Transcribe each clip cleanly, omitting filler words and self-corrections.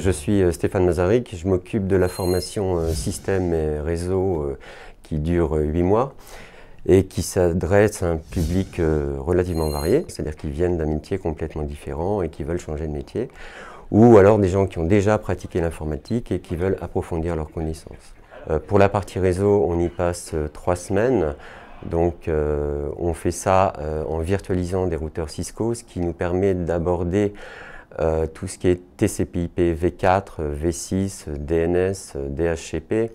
Je suis Stéphane Mazarik, je m'occupe de la formation système et réseau qui dure 8 mois et qui s'adresse à un public relativement varié, c'est-à-dire qu'ils viennent d'un métier complètement différent et qui veulent changer de métier, ou alors des gens qui ont déjà pratiqué l'informatique et qui veulent approfondir leurs connaissances. Pour la partie réseau, on y passe 3 semaines. Donc on fait ça en virtualisant des routeurs Cisco, ce qui nous permet d'aborder tout ce qui est TCP/IP V4, V6, DNS, DHCP,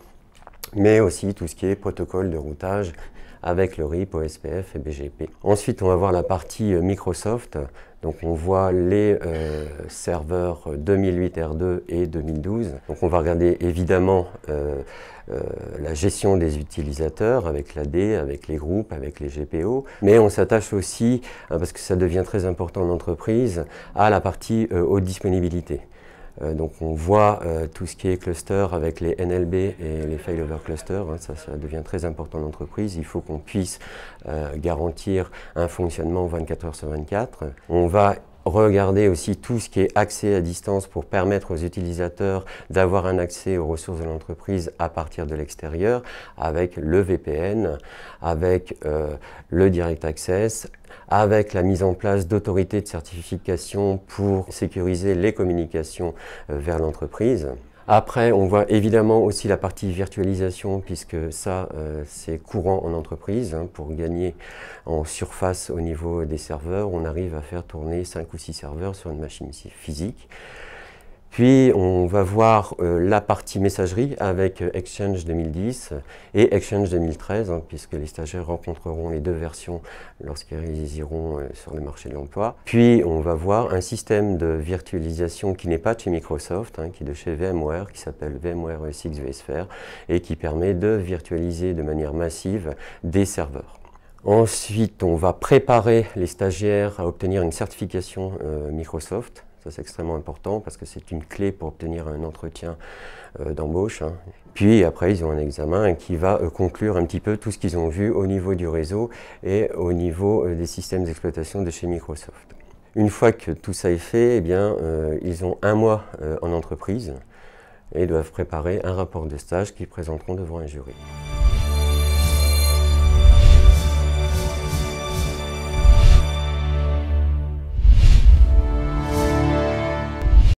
mais aussi tout ce qui est protocole de routage avec le RIP, OSPF et BGP. Ensuite, on va voir la partie Microsoft. Donc on voit les serveurs 2008 R2 et 2012. Donc on va regarder évidemment la gestion des utilisateurs avec l'AD, avec les groupes, avec les GPO. Mais on s'attache aussi, parce que ça devient très important en entreprise, à la partie haute disponibilité. Donc on voit tout ce qui est cluster avec les NLB et les failover clusters, ça devient très important en entreprise. Il faut qu'on puisse garantir un fonctionnement 24 heures sur 24. On va regarder aussi tout ce qui est accès à distance pour permettre aux utilisateurs d'avoir un accès aux ressources de l'entreprise à partir de l'extérieur avec le VPN, avec le Direct Access, avec la mise en place d'autorités de certification pour sécuriser les communications vers l'entreprise. Après, on voit évidemment aussi la partie virtualisation, puisque ça, c'est courant en entreprise. Pour gagner en surface au niveau des serveurs, on arrive à faire tourner 5 ou 6 serveurs sur une machine physique. Puis, on va voir la partie messagerie avec Exchange 2010 et Exchange 2013, puisque les stagiaires rencontreront les deux versions lorsqu'ils iront sur le marché de l'emploi. Puis, on va voir un système de virtualisation qui n'est pas de chez Microsoft, qui est de chez VMware, qui s'appelle VMware ESX vSphere et qui permet de virtualiser de manière massive des serveurs. Ensuite, on va préparer les stagiaires à obtenir une certification Microsoft. Ça, c'est extrêmement important parce que c'est une clé pour obtenir un entretien d'embauche. Puis après, ils ont un examen qui va conclure un petit peu tout ce qu'ils ont vu au niveau du réseau et au niveau des systèmes d'exploitation de chez Microsoft. Une fois que tout ça est fait, eh bien, ils ont 1 mois en entreprise et doivent préparer un rapport de stage qu'ils présenteront devant un jury.